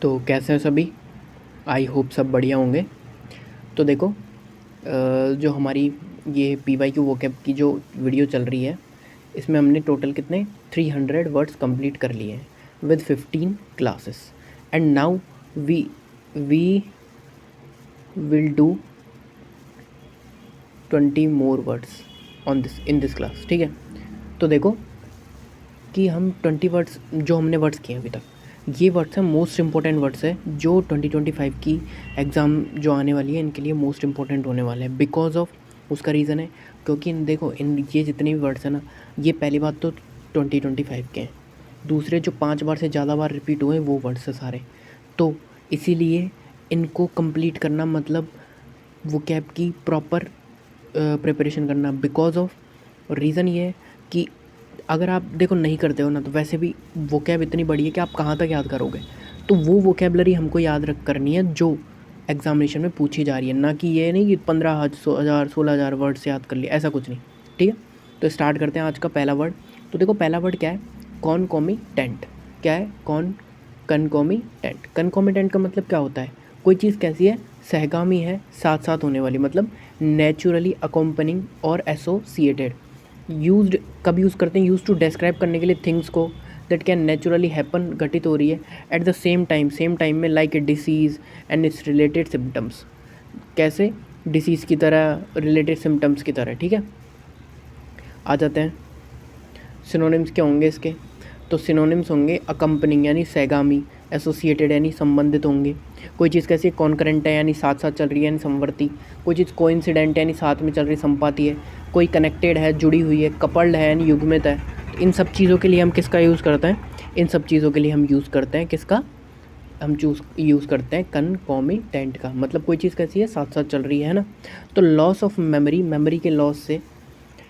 तो कैसे हैं सभी। आई होप सब बढ़िया होंगे। तो देखो जो हमारी ये PYQ वोकैब की जो वीडियो चल रही है, इसमें हमने टोटल कितने 300 वर्ड्स कंप्लीट कर लिए हैं with 15 classes. And now we we will do 20 more words on this in this class. ठीक है, तो देखो कि हम 20 वर्ड्स जो हमने वर्ड्स किए हैं अभी तक, ये वर्ड्स हैं मोस्ट इंपॉर्टेंट वर्ड्स है जो 2025 की एग्ज़ाम जो आने वाली है इनके लिए मोस्ट इंपॉर्टेंट होने वाले हैं। बिकॉज ऑफ उसका रीज़न है क्योंकि देखो इन ये जितने भी वर्ड्स हैं ना, ये पहली बात तो 2025 के हैं, दूसरे जो 5 बार से ज़्यादा बार रिपीट हुए वो वर्ड्स हैं सारे। तो इसीलिए इनको कंप्लीट करना मतलब वो कैब की प्रॉपर प्रिपरेशन करना। बिकॉज ऑफ रीज़न ये है कि अगर आप देखो नहीं करते हो ना, तो वैसे भी वोकैब इतनी बड़ी है कि आप कहाँ तक याद करोगे। तो वो वोकैबलरी हमको याद रख करनी है जो एग्जामिनेशन में पूछी जा रही है, ना कि ये नहीं कि 15,000 16,000 वर्ड से याद कर लिया, ऐसा कुछ नहीं। ठीक है, तो स्टार्ट करते हैं आज का पहला वर्ड। तो देखो पहला वर्ड क्या है, कॉनकॉमिटेंट। क्या है कनकॉमिटेंट। कनकॉमिटेंट का मतलब क्या होता है, कोई चीज़ कैसी है, सहगामी है, साथ साथ होने वाली, मतलब नेचुरली अकम्पनिंग और एसोसिएटेड। यूज्ड कब यूज़ करते हैं, यूज़ टू डिस्क्राइब करने के लिए थिंग्स को दैट कैन नेचुरली हैपन, घटित हो रही है एट द सेम टाइम में, like a disease and it's related symptoms. कैसे, डिसीज़ की तरह, रिलेटेड सिम्टम्स की तरह। ठीक है, आ जाते हैं सिनोनिम्स क्या होंगे इसके। तो सिनोनिम्स होंगे अकम्पनिंग यानी सहगामी, एसोसिएटेड यानी संबंधित होंगे। कोई चीज़ कैसी है, कॉन्करेंट है यानी साथ साथ चल रही है यानी समवर्ती। कोई चीज़ कोइंसिडेंट है यानी साथ में चल रही संपाती है। कोई कनेक्टेड है, जुड़ी हुई है। कपल्ड है यानी युग्मित है। तो इन सब चीज़ों के लिए हम किसका यूज़ करते हैं, इन सब चीज़ों के लिए हम यूज़ करते हैं किसका, हम यूज़ करते हैं कनकॉमिटेंट का। मतलब कोई चीज़ कैसी है, साथ साथ चल रही है ना। तो लॉस ऑफ मेमोरी, मेमोरी के लॉस से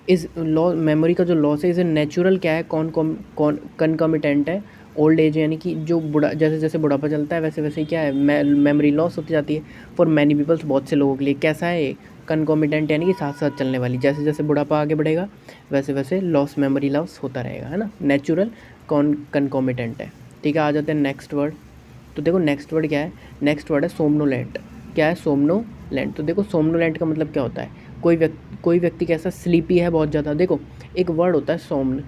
इस लॉ, मेमोरी का जो लॉस है इसे नेचुरल क्या है, कनकॉमिटेंट है। ओल्ड एज यानी कि जो जैसे जैसे बुढ़ापा चलता है वैसे वैसे ही क्या है, मेमोरी लॉस होती जाती है। फॉर मैनी पीपल्स, बहुत से लोगों के लिए कैसा है, कनकॉमिटेंट यानी कि साथ साथ चलने वाली। जैसे जैसे बुढ़ापा आगे बढ़ेगा वैसे वैसे लॉस, मेमोरी लॉस होता रहेगा, है ना। नेचुरल कनकॉमिटेंट है। ठीक है, आ जाते हैं नेक्स्ट वर्ड। तो देखो नेक्स्ट वर्ड क्या है, नेक्स्ट वर्ड है सोमनोलेंट। क्या है, सोमनोलेंट। तो देखो सोमनोलेंट का मतलब क्या होता है, कोई व्यक्ति कैसा, स्लीपी है बहुत ज़्यादा। देखो एक वर्ड होता है सोमन,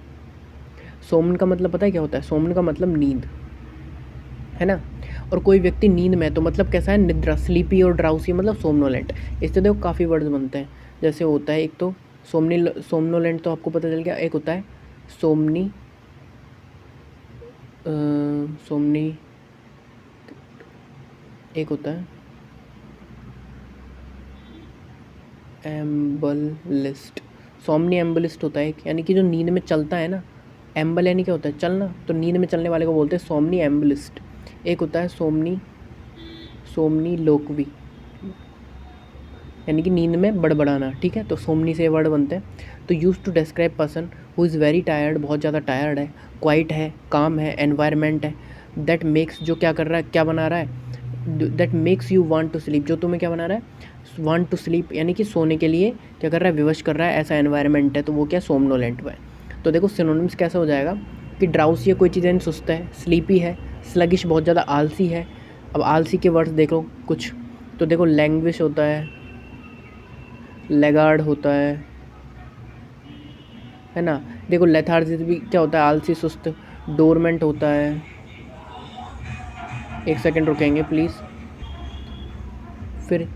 सोमन का मतलब पता है क्या होता है, सोमन का मतलब नींद, है ना। और कोई व्यक्ति नींद में है तो मतलब कैसा है, निद्रा, स्लीपी और ड्राउसी, मतलब सोमनोलेंट। इससे देखो काफ़ी वर्ड्स बनते हैं। जैसे होता है एक तो सोमनोलेंट तो आपको पता चल गया, एक होता है सोमनी सोमनी, एक होता है एम्बलिस्ट। सोमनी एम्बलिस्ट होता है एक, यानी कि जो नींद में चलता है ना। एम्बल यानी क्या होता है, चलना, तो नींद में चलने वाले को बोलते हैं सोमनी एम्बलिस्ट। एक होता है सोमनी सोमनी लोकवी, यानी कि नींद में बड़बड़ाना। ठीक है, तो सोमनी से वर्ड बनते हैं। तो use to describe person who is very tired, बहुत ज़्यादा टायर्ड है, क्वाइट है, काम है, एनवायरनमेंट है, दैट मेक्स, जो क्या कर रहा है, क्या बना रहा है, that makes you want to sleep, जो तुम्हें क्या बना रहा है, वांट टू स्लीप, यानी कि सोने के लिए क्या कर रहा है, विवश कर रहा है, ऐसा एनवायरनमेंट है, तो वो क्या, सोमनोलेंट है। तो देखो सिनोनिम्स कैसा हो जाएगा कि ड्राउसी है, कोई चीज़ यानी सुस्त है, स्लीपी है, स्लगिश बहुत ज़्यादा आलसी है। अब आलसी के वर्ड्स देखो कुछ, तो देखो लैंग्विश होता है, लेगार्ड होता है ना। देखो लेथार्जिक भी क्या होता है, आलसी, सुस्त। डोरमेंट होता है, एक सेकंड रुकेंगे प्लीज़। फिर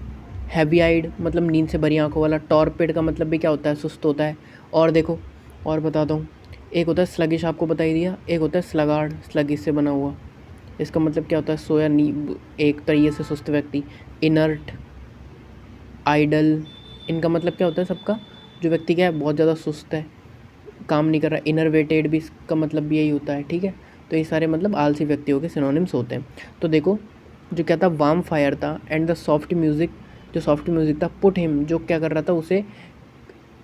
हैवी आइड मतलब नींद से भरी आंखों वाला। टॉर्पिड का मतलब भी क्या होता है, सुस्त होता है। और देखो और बताता हूँ, एक होता है स्लगिश, आपको बता ही दिया। एक होता है स्लगार्ड, स्लगिश से बना हुआ, इसका मतलब क्या होता है, सोया, नी, एक तरीके से सुस्त व्यक्ति। इनर्ट, आइडल, इनका मतलब क्या होता है सबका, जो व्यक्ति क्या है, बहुत ज़्यादा सुस्त है, काम नहीं कर रहा। इनरवेटेड भी इसका मतलब भी यही होता है। ठीक है, तो ये सारे मतलब आलसी व्यक्तियों के सिनोनिम्स होते हैं। तो देखो जो क्या था, वार्म फायर था, एंड द सॉफ्ट म्यूज़िक, जो सॉफ्ट म्यूज़िक था, पुट हिम, जो क्या कर रहा था उसे,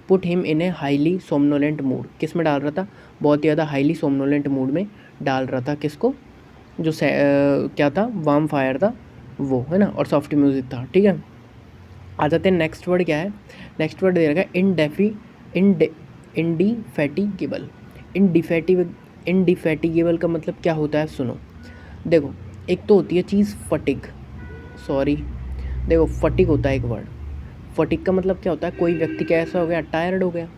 put him in a highly somnolent mood, किस में डाल रहा था, बहुत ही ज़्यादा हाईली सोमनोलेंट मूड में डाल रहा था। किसको, जो क्या था, वार्म फायर था वो, है ना, और सॉफ्ट म्यूज़िक था। ठीक है, आ जाते हैं नेक्स्ट वर्ड क्या है। नेक्स्ट वर्ड दे रखा है इंडिफैटिगेबल। इंडिफैटिगेबल का मतलब क्या होता है, सुनो। देखो एक तो होती है चीज़ फटिग, सॉरी देखो फटिग होता है एक वर्ड। फटिग का मतलब क्या होता है, कोई व्यक्ति कैसा हो गया, टायर्ड हो गया।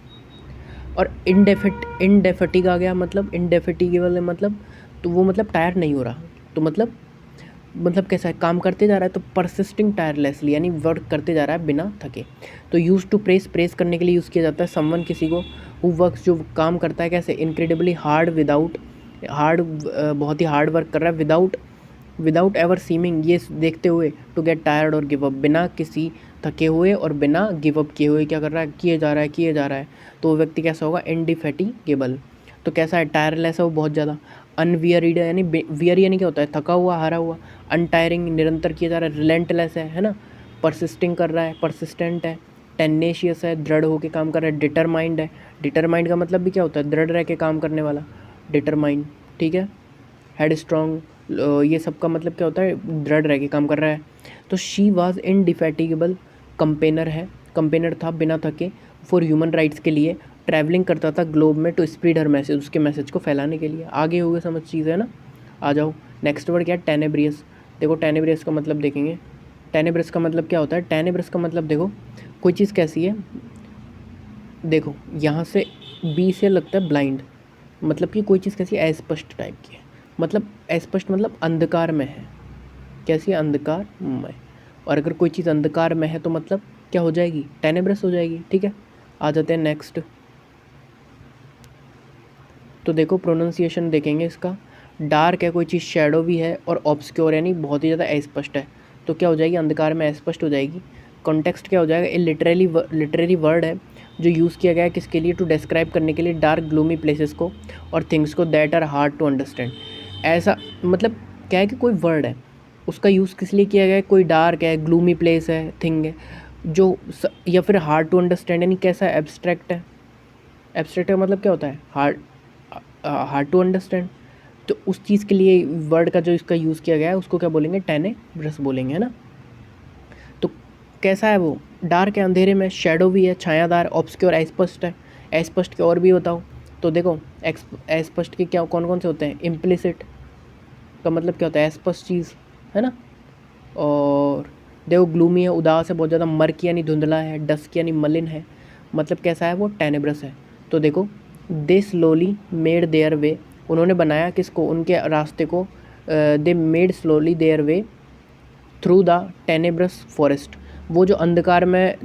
और इंडेफिटिग आ गया, मतलब इंडेफिटिगेबल मतलब तो वो मतलब टायर नहीं हो रहा, तो मतलब कैसा है, काम करते जा रहा है तो परसिस्टिंग टायरलेसली, यानी वर्क करते जा रहा है बिना थके। तो यूज़ टू प्रेस करने के लिए यूज़ किया जाता है समवन किसी को, हु वर्क्स जो काम करता है कैसे, इनक्रेडिबली हार्ड विदाउट हार्ड, बहुत ही हार्ड वर्क कर रहा है विदाउट एवर सीमिंग, ये देखते हुए टू गेट टायर्ड और गिव अप, बिना किसी थके हुए और बिना गिव अप किए हुए क्या कर रहा है, किए जा रहा है। तो वो व्यक्ति कैसा होगा, इंडिफैटिगेबल। तो कैसा है, टायरलेस है वो बहुत ज़्यादा। अनवियरिड यानी वियर यानी क्या होता है, थका हुआ, हारा हुआ। अनटायरिंग निरंतर किया जा रहा है। रिलेंटलेस है ना, परसिस्टिंग कर रहा है, परसिस्टेंट है। टेनेशियस है, दृढ़ होकर काम कर रहा है। डिटरमाइंड है, डिटरमाइंड का मतलब भी क्या होता है, दृढ़ रह के काम करने वाला, डिटरमाइंड, ठीक है। हेड स्ट्रॉन्ग, ये सब का मतलब क्या होता है, दृढ़ रह के काम कर रहा है। तो शी वाज इनडिफैटिगेबल, कंपेनर है, कंपेनर था बिना थके फॉर ह्यूमन राइट्स के लिए, ट्रैवलिंग करता था ग्लोब में टू स्प्रेड हर मैसेज, उसके मैसेज को फैलाने के लिए। आगे हो गए समझ चीज़ है ना। आ जाओ नेक्स्ट वर्ड क्या है, टेनेब्रियस। देखो टेनेब्रियस का मतलब देखेंगे, टेनेब्रियस का मतलब क्या होता है। टेनेब्रियस का मतलब देखो कोई चीज़ कैसी है, देखो यहाँ से बी से लगता है ब्लाइंड, मतलब कि कोई चीज़ कैसी अस्पष्ट टाइप की है, मतलब अस्पष्ट मतलब अंधकार में है, कैसी अंधकार में। और अगर कोई चीज़ अंधकार में है तो मतलब क्या हो जाएगी, टेनेब्रस हो जाएगी, ठीक है। आ जाते हैं नेक्स्ट। तो देखो प्रोनाउंसिएशन देखेंगे इसका, डार्क है कोई चीज़, शेडो भी है, और ऑब्सक्योर यानी बहुत ही ज़्यादा अस्पष्ट है, तो क्या हो जाएगी, अंधकार में अस्पष्ट हो जाएगी। कॉन्टेक्स्ट क्या हो जाएगा, ये लिटरेरी वर्ड है जो यूज़ किया गया है किसके लिए, टू डिस्क्राइब करने के लिए डार्क ग्लूमी प्लेसेस को और थिंग्स को that are hard to understand. ऐसा मतलब क्या है कि कोई वर्ड है उसका यूज़ किस लिए किया गया है, कोई डार्क है, ग्लूमी प्लेस है, थिंग है जो या फिर हार्ड टू अंडरस्टैंड यानी कैसा है, एब्स्ट्रैक्ट है। एब्स्ट्रैक्ट का मतलब क्या होता है, हार्ड टू अंडरस्टैंड। तो उस चीज़ के लिए वर्ड का जो इसका यूज़ किया गया है उसको क्या बोलेंगे, टेनेब्रस बोलेंगे, है ना। तो कैसा है वो, डार्क है, अंधेरे में, शेडो भी है, छायादार, ऑब्सक्योर अस्पष्ट है। अस्पष्ट के और भी बताओ तो देखो, अस्पष्ट के क्या कौन कौन से होते हैं, इम्प्लिसिट का मतलब क्या होता है, अस्पष्ट चीज़, है ना। और देखो ग्लूमी है, उदास है बहुत ज़्यादा, मर्क यानी धुंधला है, डस्क यानी मलिन है, मतलब कैसा है वो, टेनेब्रस है। तो देखो दे स्लोली मेड देयर वे, उन्होंने बनाया किसको, उनके रास्ते को, they made slowly their way through the tenebrous forest, वो जो अंधकार में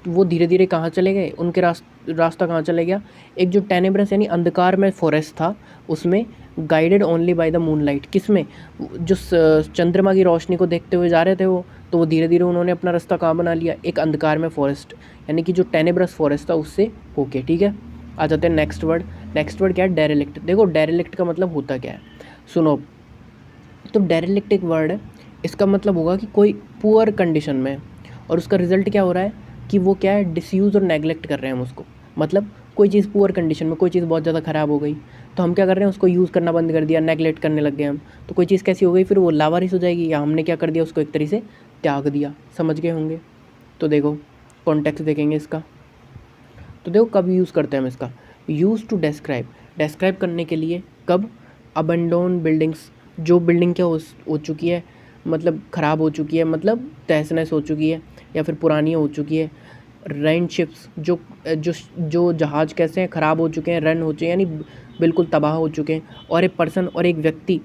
वो धीरे धीरे कहाँ चले गए, उनके रास्ता कहाँ चले गया, एक जो टेनेब्रस यानी अंधकार में फॉरेस्ट था उसमें, guided only by the moonlight, किस में, जो चंद्रमा की रोशनी को देखते हुए जा रहे थे वो, तो वो धीरे धीरे उन्होंने अपना रास्ता कहाँ बना लिया, एक अंधकार में फॉरेस्ट, यानी कि जो टेनेब्रस फॉरेस्ट था उससे होके, ठीक है। आ जाते हैं नेक्स्ट वर्ड। नेक्स्ट वर्ड क्या है, डेरेलिक्ट। देखो डेरेलिक्ट का मतलब होता क्या है, सुनो। तो डेरेलिक्ट एक वर्ड है, इसका मतलब होगा कि कोई पुअर कंडीशन में है और उसका रिजल्ट क्या हो रहा है कि वो क्या है, डिसयूज़ और नेगलेक्ट कर रहे हैं हम उसको। मतलब कोई चीज़ पुअर कंडीशन में, कोई चीज़ बहुत ज़्यादा ख़राब हो गई तो हम क्या कर रहे हैं, उसको यूज़ करना बंद कर दिया, नेगलेक्ट करने लग गए हम। तो कोई चीज़ कैसी हो गई, फिर वो लावारिस हो जाएगी, या हमने क्या कर दिया, उसको एक तरीके से त्याग दिया, समझ गए होंगे। तो देखो कॉन्टेक्स्ट देखेंगे इसका, तो देखो कब यूज़ करते हैं हम इसका, यूज़ टू डिस्क्राइब करने के लिए, कब, अबंडोन बिल्डिंग्स, जो बिल्डिंग क्या हो चुकी है, मतलब ख़राब हो चुकी है, मतलब तहस नहस हो चुकी है या फिर पुरानी हो चुकी है। रन शिप्स, जो जो जो जहाज़ कैसे हैं, ख़राब हो चुके हैं, रन हो चुके हैं यानी बिल्कुल तबाह हो चुके हैं। और एक पर्सन, और एक व्यक्ति,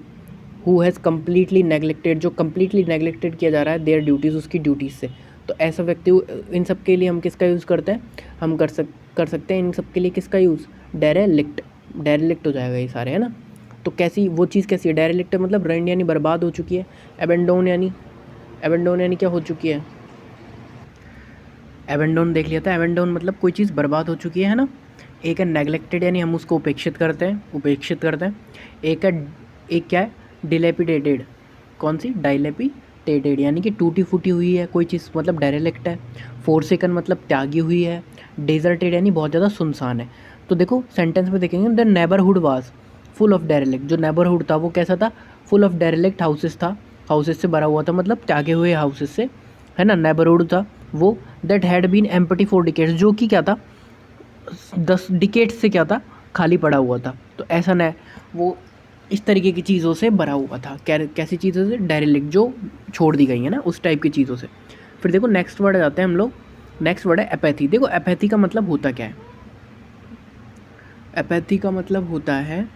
हु हैज़ कम्प्लीटली नेगलेक्टेड, जो कम्प्लीटली नेगलेक्टेड किया जा रहा है देयर ड्यूटीज़, उसकी ड्यूटीज़ से। तो ऐसा व्यक्ति, इन सब के लिए हम किसका यूज़ करते हैं, हम कर सकते हैं इन सब के लिए किसका यूज़, डेरेलिक्ट हो जाएगा ये सारे, है ना। तो कैसी वो चीज़ कैसी है, डेरेलिक्ट मतलब रन यानी बर्बाद हो चुकी है, एबेंडोन यानी क्या हो चुकी है, एबेंडोन देख लिया था, एबेंडोन मतलब कोई चीज़ बर्बाद हो चुकी है ना। एक है नेगलेक्टेड यानी हम उसको उपेक्षित करते हैं। एक है, एक क्या है, डिलेपिडेटेड, कौन सी, डाइलेपिडेटेड यानी कि टूटी फूटी हुई है कोई चीज़, मतलब डेरेलिक्ट है। फोरसेकन मतलब त्यागी हुई है। डेजर्टेड यानी बहुत ज़्यादा सुनसान है। तो देखो सेंटेंस में देखेंगे, the neighbourhood was full of derelict, जो नेबरहुड था वो कैसा था, फुल ऑफ डेरेलिक्ट हाउसेस था, हाउसेस से भरा हुआ था, मतलब त्यागे हुए हाउसेस से, है ना, नेबरहुड था वो। That had been empty for decades, जो कि क्या था, 10 डिकेड्स से क्या था, खाली पड़ा हुआ था। तो ऐसा न वो इस तरीके की चीज़ों से भरा हुआ था। कैसी चीज़ों से? डेरिलिक्ट, जो छोड़ दी गई है ना, उस टाइप की चीज़ों से। फिर देखो नेक्स्ट वर्ड आ जाते हैं हम लोग। नेक्स्ट वर्ड है एपैथी। देखो एपैथी का मतलब होता क्या है? एपैथी का मतलब होता है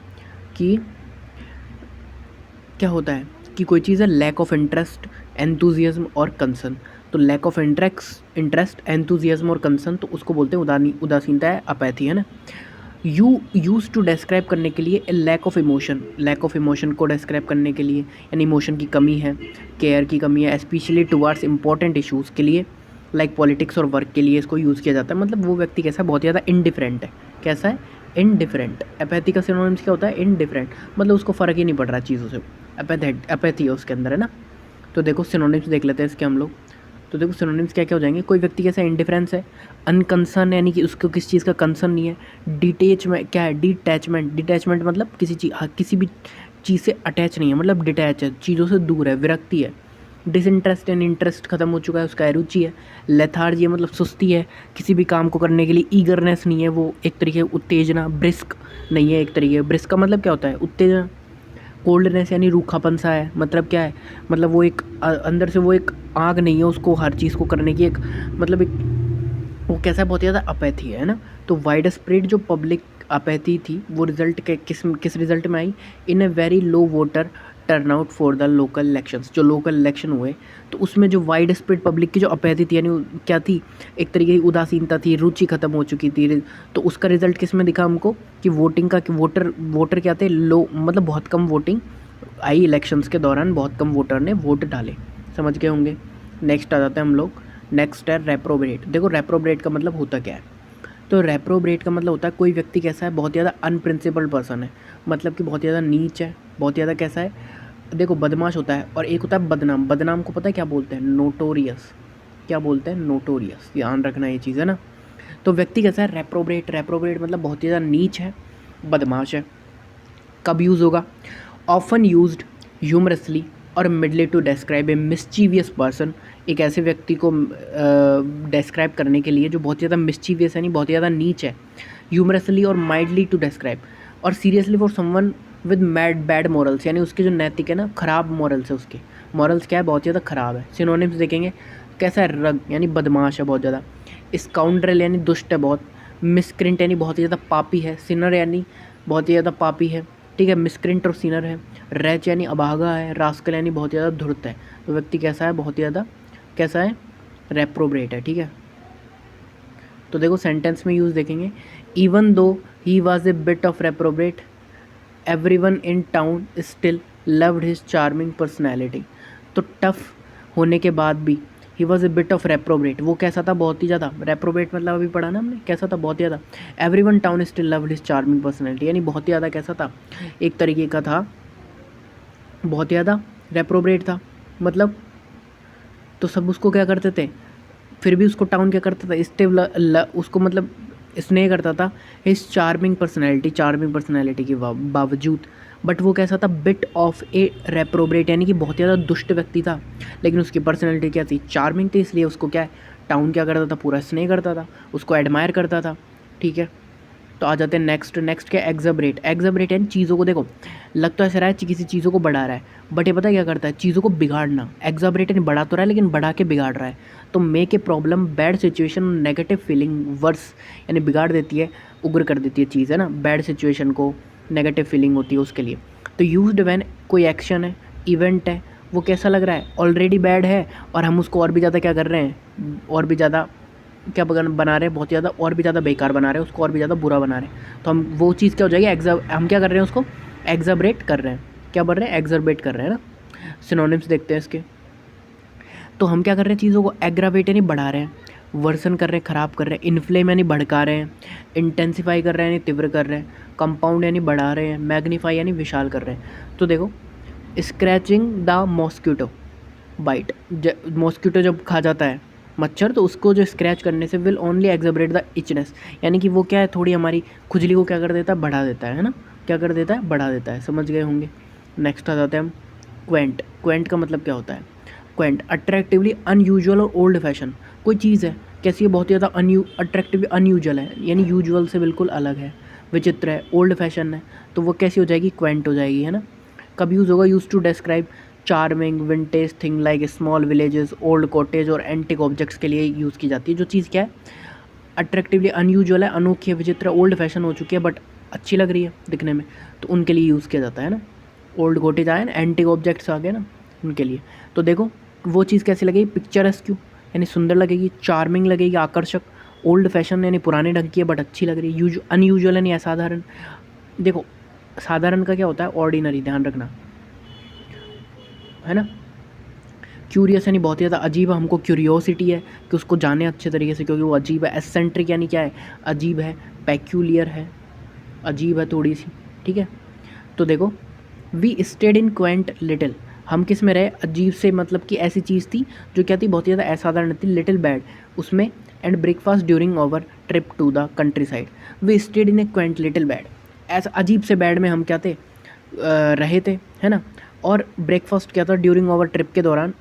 कि क्या होता है कि कोई चीज़ है लैक ऑफ इंटरेस्ट, एंथुजियाज्म और कंसर्न। तो लैक ऑफ इंटरेस्ट, एंथुजियाज्म और कंसर्न, तो उसको बोलते हैं उदासीनता है, अपैथी, है ना। यूज टू डिस्क्राइब करने के लिए lack of emotion, lack of emotion को डिस्क्राइब करने के लिए, यानी इमोशन की कमी है, केयर की कमी है, स्पेशली टुवार्ड्स इंपॉर्टेंट इशूज़ के लिए, लाइक पॉलिटिक्स और वर्क के लिए इसको यूज़ किया जाता है। मतलब वो व्यक्ति कैसा है? बहुत ज़्यादा इनडिफरेंट है। कैसा है? इनडिफरेंट। एपैथी का सिनोनिम्स क्या होता है? इनडिफरेंट, मतलब उसको फ़र्क ही नहीं पड़ रहा चीज़ों से। एपैथी है उसके अंदर, है ना। तो देखो सिनोनिम्स देख लेते हैं इसके हम लोग। तो देखो सिनोनिम्स क्या क्या हो जाएंगे? कोई व्यक्ति कैसा? इंडिफरेंस है। अनकंसर्न, यानी कि उसको किसी चीज़ का कंसर्न नहीं है। डिटेचमेंट क्या है? डिटैचमेंट। डिटैचमेंट मतलब किसी भी चीज़ से अटैच नहीं है, मतलब डिटैच है, चीज़ों से दूर है, विरक्ति है। डिसइंटरेस्ट, यानी इंटरेस्ट खत्म हो चुका है, उसका अरुचि है। लेथार्जी है, मतलब सुस्ती है, किसी भी काम को करने के लिए ईगरनेस नहीं है, वो एक तरीके उत्तेजना। ब्रिस्क नहीं है, एक तरीके ब्रिस्क का मतलब क्या होता है? उत्तेजना। कोल्डनेस यानी रूखापन सा है, मतलब क्या है? मतलब वो एक अंदर से वो एक आग नहीं है उसको हर चीज़ को करने की, एक मतलब एक वो कैसा है? बहुत ज़्यादा अपैथी है ना। तो वाइड स्प्रेड जो पब्लिक अपैथी थी वो रिजल्ट के किस रिजल्ट में आई? In a very low voter turnout for the local elections. जो लोकल इलेक्शन हुए तो उसमें जो वाइड स्प्रेड पब्लिक की जो अपैथी थी, यानी क्या थी? एक तरीके की उदासीनता थी, रुचि खत्म हो चुकी थी। तो उसका रिजल्ट किस में दिखा हमको? कि वोटिंग का, कि वोटर क्या थे? लो, मतलब बहुत कम वोटिंग आई इलेक्शंस के दौरान, बहुत कम वोटर ने वोट डाले। समझ गए होंगे। नेक्स्ट आ जाते हैं हम लोग। नेक्स्ट है रेप्रोबेट। देखो रेप्रोबेट का मतलब होता क्या है? तो रेप्रोबेट का मतलब होता है कोई व्यक्ति कैसा है? बहुत ज़्यादा अनप्रिंसिपल्ड पर्सन है, मतलब कि बहुत ज़्यादा नीच है, बहुत ज़्यादा कैसा है? देखो बदमाश होता है, और एक होता है बदनाम। बदनाम को पता है क्या बोलते हैं? नोटोरियस। क्या बोलते हैं? नोटोरियस। ध्यान रखना ये चीज़, है ना। तो व्यक्ति कैसा है? रेप्रोबेट। रेप्रोबेट मतलब बहुत ज़्यादा नीच है, बदमाश है। कब यूज़ होगा? ऑफन यूज्ड ह्यूमरसली और mildly to describe a mischievous person. एक ऐसे व्यक्ति को डिस्क्राइब करने के लिए जो बहुत ज़्यादा मिस्चीवियस, यानी बहुत ज़्यादा नीच है। ह्यूमरसली और माइल्डली टू डिस्क्राइब, और seriously for someone with bad morals, यानी उसके जो नैतिक है ना, ख़राब मॉरल्स है उसके। मॉरल्स क्या है? बहुत ज़्यादा ख़राब है। सिनोनिम्स देखेंगे, कैसा है? रग, यानी बदमाश है बहुत ज़्यादा। स्काउंड्रल यानी दुष्ट है बहुत। मिसक्रिंट यानी बहुत ज़्यादा पापी है। सिनर यानी बहुत ही ज़्यादा पापी है, ठीक है। मिसक्रिंट और सिनर है। रैच यानी अभागा है। रास्कल यानी बहुत ज़्यादा धूर्त है। तो व्यक्ति कैसा है? बहुत ज़्यादा कैसा है? रेप्रोबेट है, ठीक है। तो देखो सेंटेंस में यूज़ देखेंगे। Even though he was a bit of रेप्रोबेट, everyone in town still loved his charming personality. तो टफ होने के बाद भी he was a bit of रेप्रोबेट, वो कैसा था? बहुत ही ज़्यादा। रेप्रोबेट मतलब अभी पढ़ा ना हमने, कैसा था? बहुत ज़्यादा। Everyone town still loved his charming personality, यानी बहुत ही ज़्यादा कैसा था? एक तरीके का था, बहुत ज़्यादा रेप्रोबेट था। मतलब तो सब उसको क्या करते थे? फिर भी उसको टाउन क्या करता था? उसको मतलब स्नेह करता था इस चार्मिंग पर्सनैलिटी के बावजूद। बट वो कैसा था? बिट ऑफ ए रेप्रोबेट, यानी कि बहुत ज़्यादा दुष्ट व्यक्ति था, लेकिन उसकी पर्सनैलिटी क्या थी? चार्मिंग थी। इसलिए उसको क्या है? टाउन क्या करता था? पूरा स्नेह करता था, उसको एडमायर करता था, ठीक है। तो आ जाते हैं नेक्स्ट क्या? एग्जबरेट। एग्जबरेट यानी चीज़ों को, देखो लग तो ऐसा रहा है किसी चीज़ों को बढ़ा रहा है, बट ये पता है क्या करता है? चीज़ों को बिगाड़ना। एग्जबरेट यानी बढ़ा तो रहा है, लेकिन बढ़ा के बिगाड़ रहा है। तो make a problem, bad situation, negative feeling verse, यानी बिगाड़ देती है, उग्र कर देती है चीज़, है ना। बैड सिचुएशन को नेगेटिव फीलिंग होती है उसके लिए। तो यूज्ड व्हेन कोई एक्शन है, इवेंट है, वो कैसा लग रहा है? ऑलरेडी बैड है, और हम उसको और भी ज़्यादा क्या कर रहे हैं? और भी ज़्यादा क्या बना रहे हैं? बहुत ज़्यादा और भी ज़्यादा बेकार बना रहे हैं उसको, और भी ज़्यादा बुरा बना रहे हैं। तो हम वो चीज़ क्या हो जाएगी? हम क्या कर रहे हैं? उसको एग्जबरेट कर रहे हैं। क्या कर रहे हैं? एग्जरबेट कर रहे हैं ना। सिनोनिम्स देखते हैं इसके। तो हम क्या कर रहे हैं? चीज़ों को एग्रावेट यानी बढ़ा रहे हैं, वर्सन कर रहे हैं, ख़राब कर रहे हैं, इन्फ्लेम यानी भड़का रहे हैं, इंटेंसीफाई कर रहे हैं यानी तीव्र कर रहे हैं, कंपाउंड यानी बढ़ा रहे हैं, मैग्नीफाई यानी विशाल कर रहे हैं। तो देखो scratching the mosquito bite, mosquito जब खा जाता है मच्छर, तो उसको जो स्क्रैच करने से विल ओनली एग्जबरेट द इचनेस, यानी कि वो क्या है? थोड़ी हमारी खुजली को क्या कर देता है? बढ़ा देता है ना। क्या कर देता है? बढ़ा देता है। समझ गए होंगे। नेक्स्ट आ जाते हैं हम क्वेंट। क्वेंट का मतलब क्या होता है? क्वेंट अट्रैक्टिवली अनयूजुअल और ओल्ड फैशन। कोई चीज़ है कैसी है? बहुत ज़्यादा अट्रैक्टिवली अनयूजुअल है, यानी यूजुअल से बिल्कुल अलग है। विचित्र है, ओल्ड फैशन है, तो वो कैसी हो जाएगी, क्वेंट हो जाएगी, है ना। कब यूज़ होगा, use to describe charming vintage thing like small villages, old cottage और एंटिक ऑब्जेक्ट्स के लिए यूज़ की जाती है। जो चीज़ क्या है, अट्रैक्टिवली अनयूजुअल है, अनोखी है, विचित्र, ओल्ड फैशन हो चुकी है बट अच्छी लग रही है दिखने में, तो उनके लिए यूज़ किया जाता है ना। ओल्ड कॉटेज आए ना, एंटिक ऑब्जेक्ट्स आ गए ना, उनके लिए। तो देखो वो चीज़ कैसी लगेगी, पिक्चरस्क यानी सुंदर लगेगी, चार्मिंग लगेगी, आकर्षक, ओल्ड फैशन यानी पुराने ढंग की है बट अच्छी लग रही है, अनयूजुअल यानी असाधारण। देखो साधारण का क्या होता है, ऑर्डिनरी, ध्यान रखना, है ना। क्यूरियस यानी बहुत ही ज़्यादा अजीब, हमको क्यूरियोसिटी है कि उसको जाने अच्छे तरीके से, क्योंकि वो अजीब है। एसेंट्रिक यानी क्या है, अजीब है, पैक्यूलियर है, अजीब है थोड़ी सी, ठीक है। तो देखो we stayed in quaint little, हम किस में रहे, अजीब से, मतलब कि ऐसी चीज़ थी जो क्या थी, बहुत ही ज़्यादा असाधारण थी, लिटिल बैड उसमें। And breakfast during our trip to the countryside, we stayed in a quaint little bed, ऐसा अजीब से बैड में हम क्या थे, रहे थे, है ना। और ब्रेकफास्ट क्या था, ड्यूरिंग आवर ट्रिप के दौरान,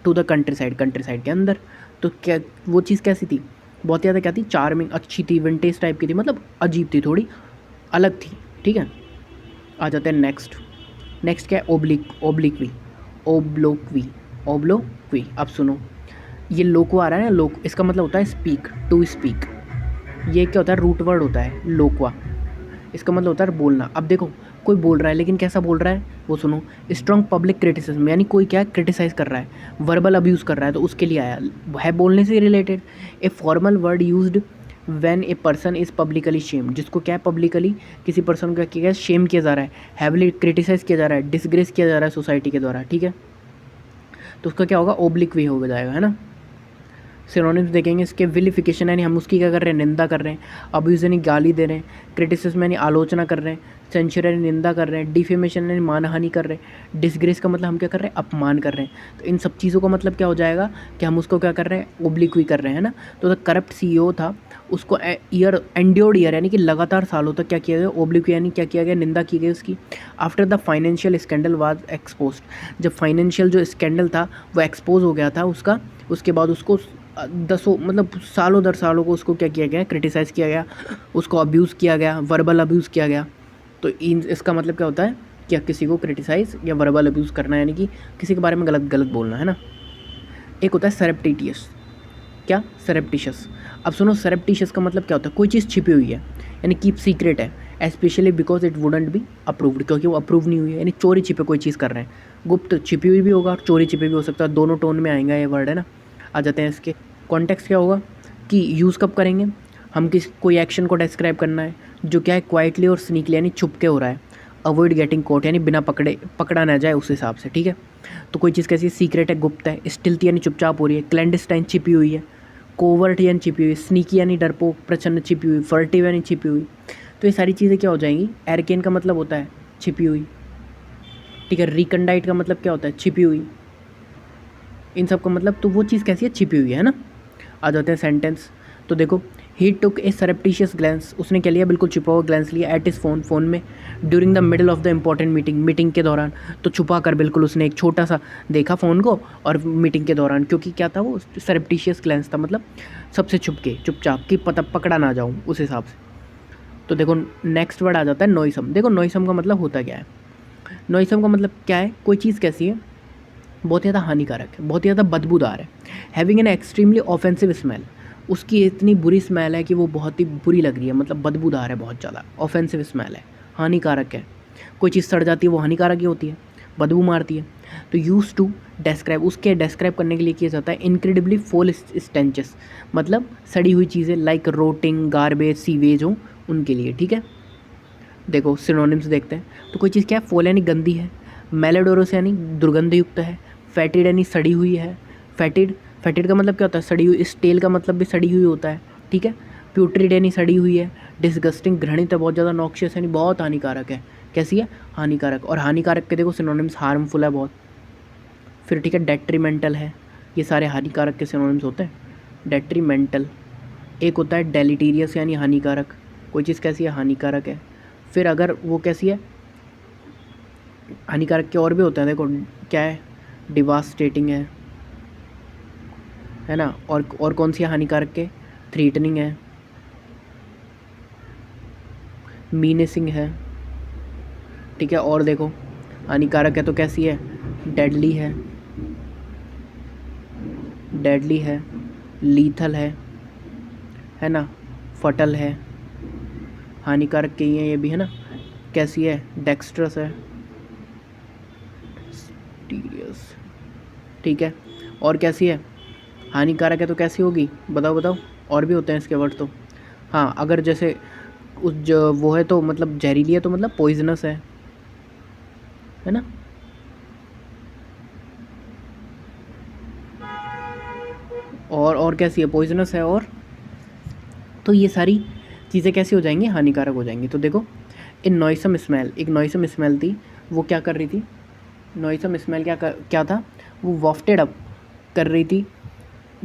टू द कंट्री साइड के अंदर। तो क्या वो चीज़ कैसी थी, बहुत ज़्यादा क्या थी, चार्मिंग, अच्छी थी, विंटेज टाइप की थी, मतलब अजीब थी, थोड़ी अलग थी, ठीक है। आ जाते हैं नेक्स्ट। नेक्स्ट क्या है, ओब्लिकवी, ओब्लोक्वी। अब सुनो, ये लोको आ रहा है ना, लोक, इसका मतलब होता है स्पीक, टू स्पीक। ये क्या होता है, रूट वर्ड होता है लोकवा, इसका मतलब होता है बोलना। अब देखो कोई बोल रहा है, लेकिन कैसा बोल रहा है वो सुनो, स्ट्रॉन्ग पब्लिक क्रिटिसिज्म, यानी कोई क्या क्रिटिसाइज कर रहा है, वर्बल अब्यूज़ कर रहा है, तो उसके लिए आया है, बोलने से related. A formal word used when a person is publicly shame, जिसको क्या है, पब्लिकली किसी पर्सन को क्या किया गया, शेम किया जा रहा है, हैवली क्रिटिसाइज किया जा रहा है, डिसग्रेस किया जा रहा है सोसाइटी के द्वारा, ठीक है। तो उसका क्या होगा, ओब्लिक वे हो जाएगा, है ना। सिनोनिम्स देखेंगे इसके, विलिफिकेशन यानी हम उसकी क्या कर रहे हैं, निंदा कर रहे हैं, अब्यूज यानी गाली दे रहे हैं, क्रिटिसिज्म यानी आलोचना कर रहे हैं, सेंचुर यानी निंदा कर रहे हैं, डिफेमेशन यानी मानहानि कर रहे हैं, डिसग्रेस का मतलब हम क्या कर रहे हैं, अपमान कर रहे हैं। तो इन सब चीज़ों का मतलब क्या हो जाएगा कि हम उसको क्या कर रहे हैं, ओब्लिक्वी कर रहे हैं ना। तो द करप्ट CEO था, उसको ईयर एंड्योर्ड ईयर यानी कि लगातार सालों तक क्या किया गया, ओब्लिक्वी यानी क्या किया गया, निंदा की गई उसकी। After the financial scandal was expose, जब फाइनेंशियल जो स्कैंडल था वो एक्सपोज हो गया था उसका, उसके बाद उसको दसों मतलब सालों दर सालों को उसको क्या किया गया, क्रिटिसाइज़ किया गया, उसको अब्यूज़ किया गया, वर्बल अब्यूज़ किया गया। तो इन इसका मतलब क्या होता है कि किसी को क्रिटिसाइज़ या वर्बल अब्यूज़ करना, यानी कि किसी के बारे में गलत बोलना, है ना। एक होता है सरप्टिटियस, क्या, सरप्टिशियस। अब सुनो, सरप्टिशियस का मतलब क्या होता है, कोई चीज़ छिपी हुई है, यानी कीप सीक्रेट है, specially because it wouldn't be approved, क्योंकि वो अप्रूव नहीं हुई है, यानी चोरी छिपे कोई चीज़ कर रहे हैं। गुप्त छिपी हुई भी होगा और चोरी छिपी भी हो सकता है, दोनों टोन में आएगा ये वर्ड, है ना। आ जाते हैं इसके कॉन्टेक्स्ट, क्या होगा कि यूज़ कब करेंगे, हम कोई एक्शन को डिस्क्राइब करना है जो क्या है, क्वाइटली और स्नीकली यानी छुप के हो रहा है, अवॉइड गेटिंग कोट यानी बिना पकड़ा ना जाए उस हिसाब से, ठीक है। तो कोई चीज़ कैसी, सीक्रेट है, गुप्त है, स्टिल्थ यानी चुपचाप हो रही है, क्लैंडस्टाइन छिपी हुई है, कोवर्ट यानी छिपी हुई, स्नीकी यानी डरपोक प्रचंड छिपी हुई, फर्टिव यानी छिपी हुई। तो ये सारी चीज़ें क्या हो जाएंगी, एरकेन का मतलब होता है छिपी हुई, ठीक है। रिकंडाइट का मतलब क्या होता है, छिपी हुई। इन सब का मतलब, तो वो चीज़ कैसी है, छिपी हुई है ना। आ जाते हैं सेंटेंस। तो देखो, ही टुक ए सरप्टिशियस ग्लैंस, उसने क्या लिया, बिल्कुल छुपा हुआ ग्लैंस लिया, एट इस फ़ोन में, during the middle of the important meeting के दौरान। तो छुपा कर बिल्कुल उसने एक छोटा सा देखा फ़ोन को, और मीटिंग के दौरान, क्योंकि क्या था वो, सरप्टिशियस ग्लैंस था, मतलब सबसे छुप के, चुपचाप, कि पकड़ा ना जाऊँ उस हिसाब से। तो देखो नेक्स्ट वर्ड आ जाता है नॉइसम। देखो नॉइसम का मतलब होता क्या है, नॉइसम का मतलब क्या है, कोई चीज़ कैसी है, बहुत ज़्यादा हानिकारक है, बहुत ज़्यादा बदबूदार है, having an extremely offensive smell, उसकी इतनी बुरी स्मेल है कि वो बहुत ही बुरी लग रही है, मतलब बदबूदार है, बहुत ज़्यादा ऑफेंसिव स्मेल है, हानिकारक है। कोई चीज़ सड़ जाती है वो हानिकारक ही होती है, बदबू मारती है। तो यूज़ टू डिस्क्राइब, उसके डिस्क्राइब करने के लिए किया जाता है इनक्रेडिबली फोल स्टेंचेस, मतलब सड़ी हुई चीज़ें, लाइक रोटिंग, गार्बेज, सीवेज हो, उनके लिए, ठीक है। देखो सिनोनिम्स देखते हैं। तो कोई चीज़ क्या है, फोल यानी गंदी है, मेलेडोरस यानी दुर्गंधयुक्त है, फैटिड यानी सड़ी हुई है, फैटिड का मतलब क्या होता है, सड़ी हुई, स्टेल का मतलब भी सड़ी हुई होता है, ठीक है। प्यूट्रिड यानी सड़ी हुई है, डिसगस्टिंग घृणित है, बहुत ज़्यादा, नॉक्शियस यानी बहुत हानिकारक है, कैसी है, हानिकारक। और हानिकारक के देखो सिनोनिम्स, हार्मफुल है बहुत, फिर ठीक है, डेट्रीमेंटल है, ये सारे हानिकारक के सिनोनिम्स होते हैं, डेट्रीमेंटल। एक होता है डेलिटीरियस यानी हानिकारक, कोई चीज़ कैसी है, हानिकारक है। फिर अगर वो कैसी है, हानिकारक के और भी होता है, देखो क्या है, डिवास्टेटिंग है ना। और कौन सी है हानिकारक के, थ्रीटनिंग है, मीनेसिंग है, ठीक है। और देखो हानिकारक है तो कैसी है, डेडली है, लीथल है ना, फटल है, हानिकारक के ही है ये भी, है ना। कैसी है, डेक्स्ट्रस है, सीरियस, ठीक है। और कैसी है, हानिकारक है तो कैसी होगी, बताओ। और भी होते हैं इसके वर्ड तो। हाँ, अगर जैसे उस जो वो है तो मतलब जहरीली है तो मतलब पॉइजनस है ना। और कैसी है, पॉइजनस है। और तो ये सारी चीज़ें कैसी हो जाएंगी, हानिकारक हो जाएंगी। तो देखो इन नॉइसम स्मेल, एक नॉइसम स्मेल थी, वो क्या कर रही थी, नॉइसम स्मेल क्या था, वो वॉफ्टेड अप कर रही थी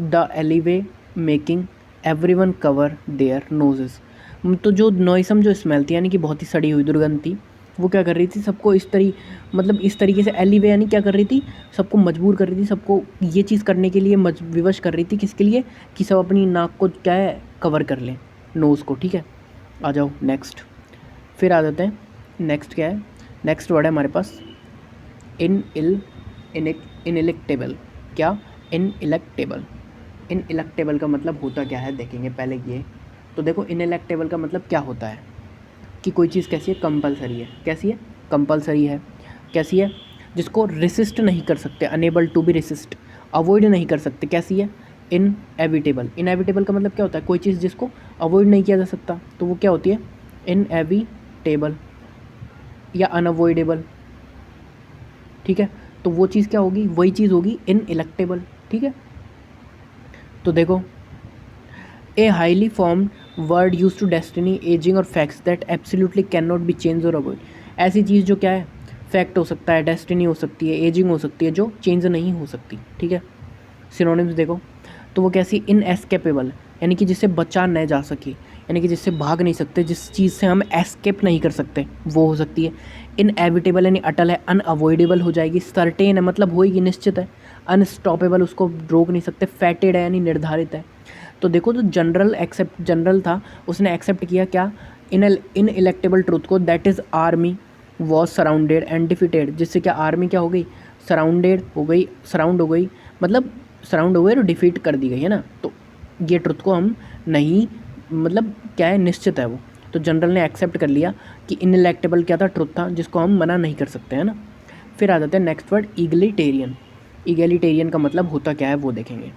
the alleyway making everyone cover their noses. तो जो नॉइसम जो स्मेल थी यानी कि बहुत ही सड़ी हुई दुर्गंध थी, वो क्या कर रही थी, सबको इस तरीके से एलिवे यानी क्या कर रही थी, सबको मजबूर कर रही थी, सबको ये चीज़ करने के लिए विवश कर रही थी, किसके लिए, कि सब अपनी नाक को क्या है कवर कर लें, नोज़ को, ठीक है। आ जाओ नेक्स्ट, फिर आ जाते हैं नेक्स्ट क्या है, नेक्स्ट वर्ड है हमारे पास इनइलेक्टेबल। क्या, इनइलेक्टेबल। इनइलेक्टेबल का मतलब होता क्या है देखेंगे पहले ये। तो देखो इनइलेक्टेबल का मतलब क्या होता है कि कोई चीज़ कैसी है, कंपलसरी है। कैसी है, कंपलसरी है। कैसी है, जिसको रेसिस्ट नहीं कर सकते, unable to be resist, avoid नहीं कर सकते। कैसी है, इनएविटेबल। इनएविटेबल का मतलब क्या होता है, कोई चीज़ जिसको अवॉइड नहीं किया जा सकता, तो वो क्या होती है, इनएविटेबल या अनअवॉइडेबल, ठीक है। तो वो चीज़ क्या होगी, वही चीज़ होगी इनइलेक्टेबल, ठीक है। तो देखो a highly formed word use to destiny, ageing और facts that absolutely can not be change और अवॉइड। ऐसी चीज़ जो क्या है, फैक्ट हो सकता है, डेस्टिनी हो सकती है, एजिंग हो सकती है, जो चेंज नहीं हो सकती, ठीक है। सिनोनिम्स देखो, तो वो कैसी, इनएस्केपेबल यानी कि जिससे बचा न जा सके, यानी कि जिससे भाग नहीं सकते, जिस चीज़ से हम एस्केप नहीं कर सकते, वो हो सकती है। इनएविटेबल यानी अटल है, अनअवॉइडेबल हो जाएगी, सर्टेन है मतलब होएगी, निश्चित है, अनस्टॉपेबल उसको रोक नहीं सकते, फैटेड है यानी निर्धारित है। तो देखो जो जनरल था, उसने एक्सेप्ट किया क्या, इनइलेक्टेबल ट्रूथ को, that is army was surrounded and defeated, जिससे क्या आर्मी क्या हो गई, सराउंड हो गई, मतलब सराउंड हो गई और डिफीट कर दी गई, है ना। तो ये ट्रुथ को हम नहीं, मतलब क्या है, निश्चित है वो। तो जनरल ने एक्सेप्ट कर लिया कि इनइलेक्टेबल क्या था, ट्रुथ था, जिसको हम मना नहीं कर सकते, है ना। फिर आ जाते हैं नेक्स्ट वर्ड, ईगलिटेरियन। ईगलिटेरियन का मतलब होता क्या है वो देखेंगे।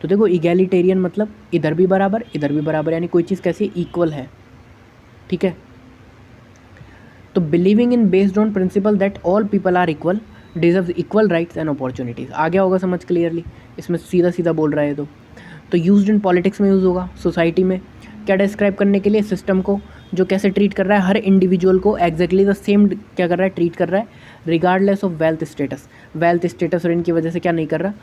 तो देखो ईगलिटेरियन मतलब इधर भी बराबर, यानी कोई चीज़ कैसी, इक्वल है, ठीक है। तो believing in based on principle that all people are equal, deserve equal rights and opportunities. आ गया होगा समझ क्लियरली, इसमें सीधा बोल रहा है। तो यूज्ड इन पॉलिटिक्स में यूज़ होगा, सोसाइटी में क्या डिस्क्राइब करने के लिए, सिस्टम को जो कैसे ट्रीट कर रहा है हर इंडिविजुअल को एग्जैक्टली द सेम क्या कर रहा है, ट्रीट कर रहा है, रिगार्डलेस ऑफ वेल्थ स्टेटस और इनकी वजह से क्या नहीं कर रहा,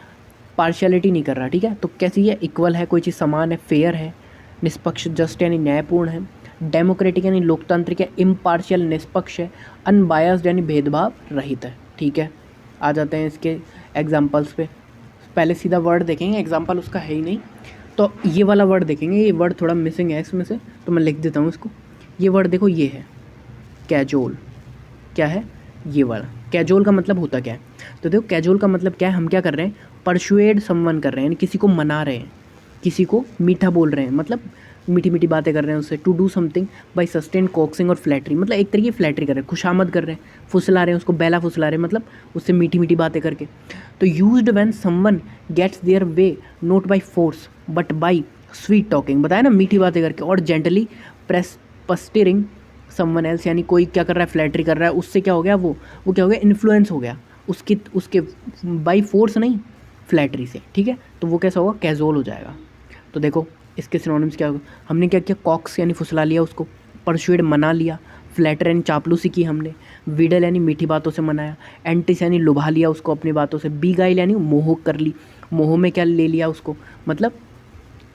पार्शियलिटी नहीं कर रहा, ठीक है। तो कैसी है, इक्वल है, कोई चीज़ समान है, फेयर है, निष्पक्ष जस्ट यानी न्यायपूर्ण है, डेमोक्रेटिक यानी लोकतांत्रिक है, इम्पार्शियल निष्पक्ष है, अनबायस्ड यानी भेदभाव रहित है, ठीक है। आ जाते हैं इसके एग्जाम्पल्स पे। पहले सीधा वर्ड देखेंगे, एग्जाम्पल उसका है ही नहीं, तो ये वाला वर्ड देखेंगे। ये वर्ड थोड़ा मिसिंग है इसमें से, तो मैं लिख देता हूँ इसको। ये वर्ड देखो, ये है कैजोल। क्या है, ये वाला कैजोल का मतलब होता क्या है। तो देखो कैजोल का मतलब क्या है, हम क्या कर रहे हैं, परसुएड समवन कर रहे हैं, यानी किसी को मना रहे हैं, किसी को मीठा बोल रहे हैं, मतलब मीठी मीठी बातें कर रहे हैं उससे। To do something by sustain coaxing और फ्लैटरी, मतलब एक तरीके फ्लैटरी कर रहे हैं, खुशामद कर रहे हैं, फुसला रहे हैं उसको, बेला फुसला रहे हैं, मतलब उससे मीठी मीठी बातें करके। तो used when someone gets their way not by force but by sweet talking, बताया ना, मीठी बातें करके, और जेंटली पस्टिरिंग समवन एल्स, यानी कोई क्या कर रहा है, फ्लैटरी कर रहा है, उससे क्या हो गया, वो क्या हो गया, इन्फ्लुएंस हो गया उसके बाई फोर्स नहीं, फ्लैटरी से, ठीक है। तो वो कैसा होगा, कैजोल हो जाएगा। तो देखो इसके सिनोनिम्स क्या होगा, हमने क्या किया, कॉक्स यानी फुसला लिया उसको, परसुएड मना लिया, फ्लैटर यानी चापलूसी की हमने, विडल यानी मीठी बातों से मनाया, एंटिस यानी लुभा लिया उसको अपनी बातों से, बीगाइल यानी मोह कर ली, मोह में क्या ले लिया उसको, मतलब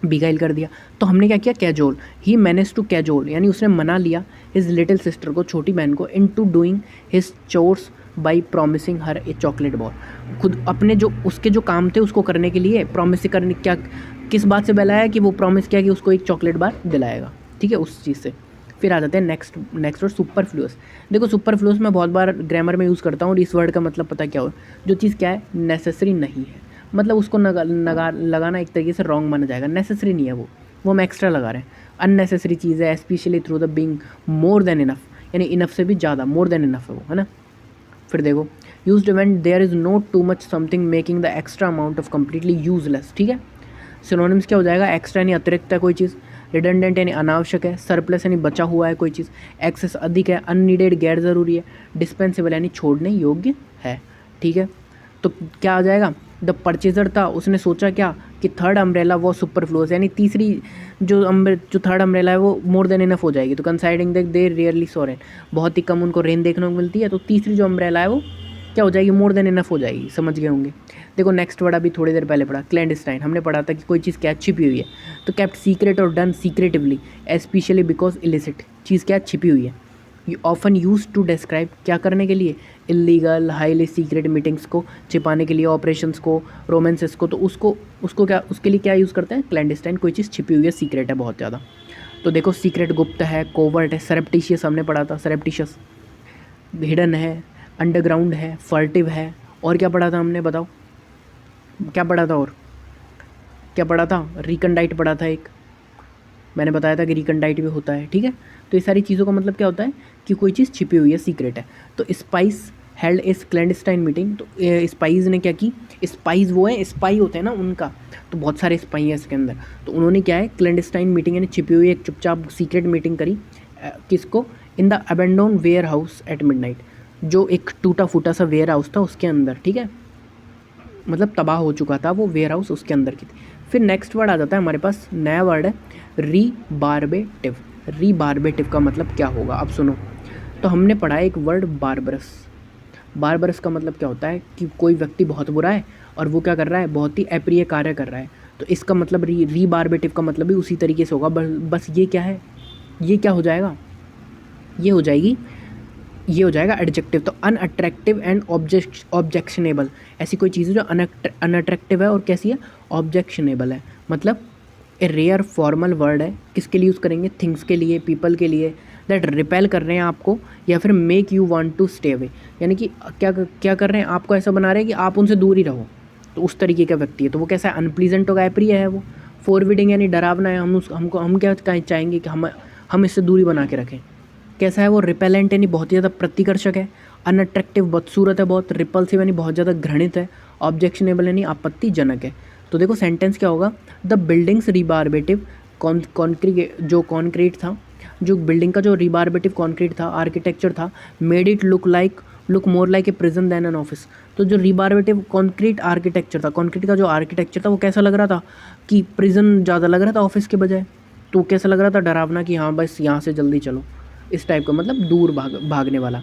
बिगाइल कर दिया। तो हमने क्या किया, cajole, he manage to cajole यानी उसने मना लिया हिज लिटिल सिस्टर को, छोटी बहन को, into doing his chores by promising her a chocolate ball, खुद अपने जो उसके जो काम थे उसको करने के लिए प्रॉमिस करने, क्या किस बात से बहलाया कि वो प्रॉमिस किया कि उसको एक चॉकलेट बार दिलाएगा, ठीक है, उस चीज़ से। फिर आ जाते हैं नेक्स्ट वर्ड सुपरफ्लुअस। देखो सुपरफ्लुअस मैं बहुत बार ग्रामर में यूज़ करता हूँ और इस वर्ड का मतलब पता क्या हो, जो चीज़ क्या है नेसेसरी नहीं है, मतलब उसको लगाना एक तरीके से रॉन्ग माना जाएगा, नेसेसरी नहीं है वो हम एक्स्ट्रा लगा रहे हैं, अननेसेसरी चीज़ है, specially through the being more than enough, यानी इनफ से भी ज़्यादा, मोर देन इनफ है वो, है ना। फिर देखो used when there is not too much something making the extra amount of completely useless, ठीक है। सिनोनिम्स क्या हो जाएगा, एक्स्ट्रा यानी अतिरिक्त है कोई चीज़, रिडंडेंट यानी अनावश्यक है, सरप्लस यानी बचा हुआ है कोई चीज़, एक्सेस अधिक है, अननीडेड गैर ज़रूरी है, डिस्पेंसेबल यानी छोड़ने योग्य है, ठीक है। तो क्या आ जाएगा, द परचेजर था उसने सोचा क्या कि थर्ड अम्ब्रेला वो सुपरफ्लुअस, यानी तीसरी जो थर्ड अम्ब्रेला है वो मोर देन इनफ हो जाएगी। तो considering that they rarely saw rain, बहुत ही कम उनको रेन देखने को मिलती है, तो तीसरी जो अम्ब्रेला है वो क्या हो जाएगी, मोर देन इनफ हो जाएगी, समझ गए होंगे। देखो नेक्स्ट वर्ड अभी थोड़ी देर पहले पढ़ा, क्लैंडस्टाइन, हमने पढ़ा था कि कोई चीज़ क्या छिपी हुई है, तो केप्ट सीक्रेट और done secretively especially because illicit, चीज़ क्या छिपी हुई है। You often use to describe क्या करने के लिए, इलीगल हाईली सीक्रेट मीटिंग्स को छिपाने के लिए, ऑपरेशंस को, रोमांसेस को, तो उसको क्या, उसके लिए क्या यूज़ करते हैं, क्लैंडस्टाइन, कोई चीज़ छिपी हुई है, सीक्रेट है बहुत ज़्यादा। तो देखो सीक्रेट गुप्त है, कोवर्ट है, सरप्टिशियस हमने पढ़ा था, सरप्टिशियस, हिडन है, अंडरग्राउंड है, फर्टिव है, और क्या पढ़ा था हमने, बताओ क्या पढ़ा था, और क्या पढ़ा था, रिकंडाइट पढ़ा था एक, मैंने बताया था कि रिकंडाइट भी होता है, ठीक है। तो ये सारी चीज़ों का मतलब क्या होता है कि कोई चीज़ छिपी हुई है, सीक्रेट है। तो स्पाइस हेल्ड इस क्लैंडस्टाइन मीटिंग, तो स्पाइस ने क्या की, स्पाइस वो है स्पाई होते हैं ना उनका, तो बहुत सारे स्पाई हैं इसके अंदर, तो उन्होंने क्या है क्लैंडस्टाइन मीटिंग यानी छिपी हुई एक चुपचाप सीक्रेट मीटिंग करी, किसको, in the abandoned warehouse at midnight, जो एक टूटा फूटा सा वेयर हाउस था उसके अंदर, ठीक है, मतलब तबाह हो चुका था वो वेयर हाउस, उसके अंदर की थी। फिर नेक्स्ट वर्ड आ जाता है हमारे पास, नया वर्ड है रीबार्बेटिव। रीबार्बेटिव का मतलब क्या होगा, अब सुनो। तो हमने पढ़ा है एक वर्ड बारबरस, बारबरस का मतलब क्या होता है कि कोई व्यक्ति बहुत बुरा है और वो क्या कर रहा है, बहुत ही अप्रिय कार्य कर रहा है, तो इसका मतलब रीबार्बेटिव का मतलब भी उसी तरीके से होगा, बस ये क्या है, ये क्या हो जाएगा, ये हो जाएगा एडजेक्टिव। तो अनअट्रैक्टिव एंड ऑब्जेक्शनेबल, ऐसी कोई चीज़ है जो अनअट्रैक्टिव है और कैसी है, ऑब्जेक्शनेबल है, मतलब ए रेयर फॉर्मल वर्ड है, किसके लिए यूज़ करेंगे, थिंग्स के लिए, पीपल के लिए, दैट रिपेल कर रहे हैं आपको, या फिर make you want to stay away, यानी कि क्या कर रहे हैं, आपको ऐसा बना रहे हैं कि आप उनसे दूर ही रहो, तो उस तरीके का व्यक्ति है। तो वो कैसा है, अनप्लीजेंट होगा, अप्रिय है वो, फॉरविडिंग यानी डरावना है, हम क्या चाहेंगे कि हम इससे दूरी बना के रखें। कैसा है वो, रिपेलेंट यानी बहुत ही ज़्यादा प्रतिकर्षक है, अनअट्रैक्टिव बदसूरत है बहुत, रिपल्सिव यानी बहुत ज़्यादा घृणित है, ऑब्जेक्शनेबल यानी आपत्तिजनक है। तो देखो सेंटेंस क्या होगा, द बिल्डिंग्स रिबार्बेटिव कॉन्क्रीट था, जो बिल्डिंग का जो रिबार्बेटिव कॉन्क्रीट था, आर्किटेक्चर था, made it look more like a prison than an office. तो जो रिबार्बेटिव कॉन्क्रीट आर्किटेक्चर था, कॉन्क्रीट का जो आर्किटेक्चर था वो कैसा लग रहा था कि प्रिजन ज़्यादा लग रहा था ऑफिस के बजाय, तो कैसा लग रहा था, डरावना, कि हाँ बस यहाँ से जल्दी चलो, इस टाइप का, मतलब दूर भागने वाला।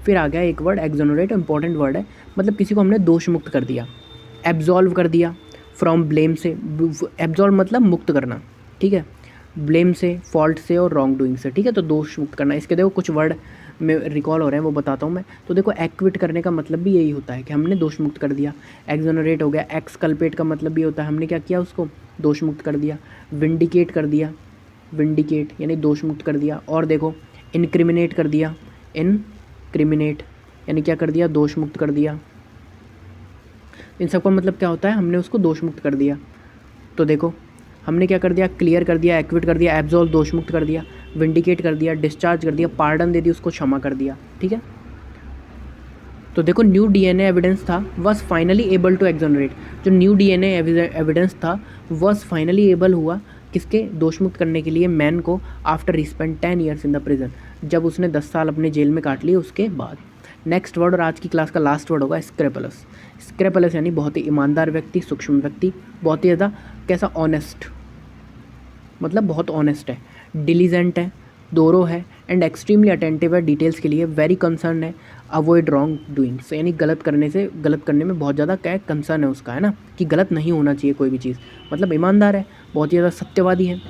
फिर आ गया एक वर्ड एक्सोनरेट, इंपॉर्टेंट वर्ड है, मतलब किसी को हमने दोष मुक्त कर दिया, एब्जॉल्व कर दिया फ्रॉम ब्लेम से, एब्जॉल्व मतलब मुक्त करना, ठीक है, ब्लेम से, फॉल्ट से और रॉन्ग डूइंग से, ठीक है, तो दोष मुक्त करना। इसके देखो कुछ वर्ड में रिकॉल हो रहे हैं, वो बताता हूँ मैं। तो देखो एक्विट करने का मतलब भी यही होता है कि हमने दोष मुक्त कर दिया, एक्सोनरेट हो गया। एक्सकल्पेट का मतलब भी होता है हमने क्या किया, उसको दोष मुक्त कर दिया। विंडिकेट कर दिया, विंडिकेट यानी दोष मुक्त कर दिया। और देखो इनक्रिमिनेट कर दिया, इनक्रिमिनेट यानी क्या कर दिया, दोष मुक्त कर दिया। इन सब का मतलब क्या होता है, हमने उसको दोष मुक्त कर दिया। तो देखो हमने क्या कर दिया, क्लियर कर दिया, एक्विट कर दिया, एब्जॉल्व दोष मुक्त कर दिया, विंडिकेट कर दिया, डिस्चार्ज कर दिया, पार्डन दे दी, उसको क्षमा कर दिया, ठीक है। तो देखो न्यू डीएनए एविडेंस था was finally able to exonerate, जो न्यू डीएनए एविडेंस था वॉज फाइनली एबल हुआ किसके, दोष मुक्त करने के लिए, मैन को, after spend 10 years in the prison, जब उसने 10 साल अपने जेल में काट लिए उसके बाद। नेक्स्ट वर्ड और आज की क्लास का लास्ट वर्ड होगा स्क्रेपलस। स्क्रेपलस यानी बहुत ही ईमानदार व्यक्ति, सूक्ष्म व्यक्ति, बहुत ही ज़्यादा कैसा, ऑनेस्ट, मतलब बहुत ऑनेस्ट है, डिलीजेंट है, दोरो है, एंड एक्सट्रीमली अटेंटिव है डिटेल्स के लिए, वेरी कंसर्न है, अवॉइड रॉन्ग डूइंग्स यानी गलत करने में बहुत ज़्यादा क्या है, कंसर्न है उसका, है ना, कि गलत नहीं होना चाहिए कोई भी चीज़, मतलब ईमानदार है, बहुत ही ज़्यादा सत्यवादी है।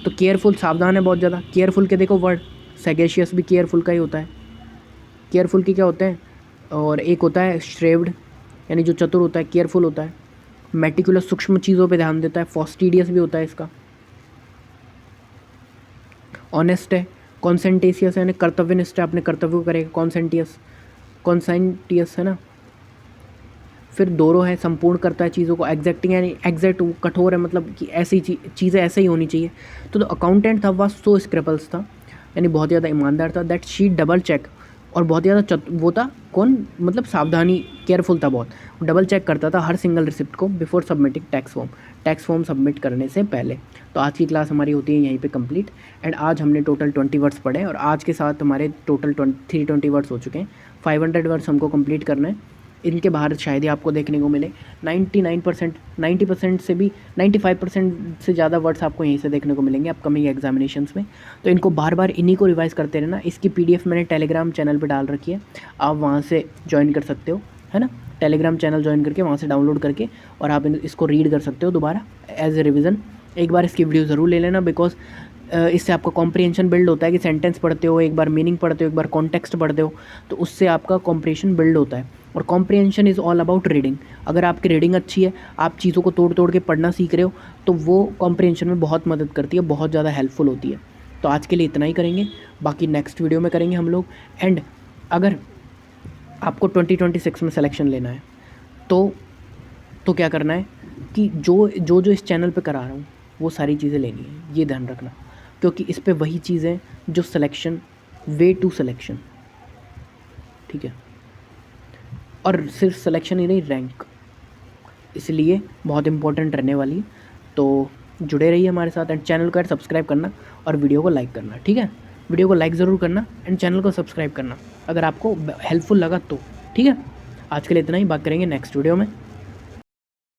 तो केयरफुल, सावधान है बहुत ज़्यादा। केयरफुल के देखो वर्ड, सैगेशियस भी केयरफुल का ही होता है। केयरफुल के क्या होते हैं, और एक होता है श्रेव्ड यानी जो चतुर होता है, केयरफुल होता है। मेटिकुलस सूक्ष्म चीज़ों पे ध्यान देता है, फॉस्टिडियस भी होता है इसका। ऑनेस्ट है, कॉन्सेंटेसियस यानी कर्तव्यनिष्ठ, अपने कर्तव्य को करेगा। कॉन्सेंटियस है ना। फिर दोरो है, संपूर्ण करता है चीज़ों को। एग्जैक्टिंग यानी एग्जैक्ट, कठोर है, मतलब कि ऐसी चीज़ें ऐसे ही होनी चाहिए। तो अकाउंटेंट था वह सो स्क्रैपल्स था, यानी बहुत ज़्यादा ईमानदार था। दैट शीट डबल चेक, और बहुत ज़्यादा वो था कौन, मतलब सावधानी, केयरफुल था बहुत। डबल चेक करता था हर सिंगल रिसिप्ट को before submitting tax form submit करने से पहले। तो आज की क्लास हमारी होती है यहीं पे कंप्लीट। एंड आज हमने टोटल 20 वर्ड्स पढ़े, और आज के साथ हमारे टोटल 320 वर्ड्स हो चुके हैं। 500 वर्ड्स हमको कंप्लीट करना है। इनके बाहर शायद ही आपको देखने को मिले। 90% से भी 95% से ज़्यादा वर्ड्स आपको यहीं से देखने को मिलेंगे अपकमिंग एग्जामिनेशंस में। तो इनको बार बार इन्हीं को रिवाइज़ करते रहना। इसकी PDF मैंने टेलीग्राम चैनल पे डाल रखी है, आप वहाँ से ज्वाइन कर सकते हो, है ना। टेलीग्राम चैनल ज्वाइन करके वहाँ से डाउनलोड करके और आप इसको रीड कर सकते हो दोबारा एज ए रिविज़न। एक बार इसकी वीडियो ज़रूर ले लेना, बिकॉज इससे आपका कॉम्प्रिहेंशन बिल्ड होता है कि सेंटेंस पढ़ते हो, एक बार मीनिंग पढ़ते हो, एक बार कॉन्टेक्स्ट पढ़ते हो, तो उससे आपका कॉम्प्रिहेंशन बिल्ड होता है। और comprehension is all about reading. अगर आपकी रीडिंग अच्छी है, आप चीज़ों को तोड़ तोड़ के पढ़ना सीख रहे हो, तो वो कॉम्प्रिहेंशन में बहुत मदद करती है, बहुत ज़्यादा हेल्पफुल होती है। तो आज के लिए इतना ही करेंगे, बाकी नेक्स्ट वीडियो में करेंगे हम लोग। एंड अगर आपको 2026 में सिलेक्शन लेना है तो क्या करना है कि जो इस चैनल पे करा रहा हूँ वो सारी चीज़ें लेनी है, ये ध्यान रखना, क्योंकि इस पे वही चीज़ें जो सिलेक्शन, वे टू सिलेक्शन, ठीक है। और सिर्फ सिलेक्शन ही नहीं, रैंक, इसलिए बहुत इंपॉर्टेंट रहने वाली है। तो जुड़े रहिए हमारे साथ, एंड चैनल को सब्सक्राइब करना और वीडियो को लाइक करना, ठीक है। वीडियो को लाइक ज़रूर करना एंड चैनल को सब्सक्राइब करना अगर आपको हेल्पफुल लगा तो, ठीक है। आज के लिए इतना ही, बात करेंगे नेक्स्ट वीडियो में।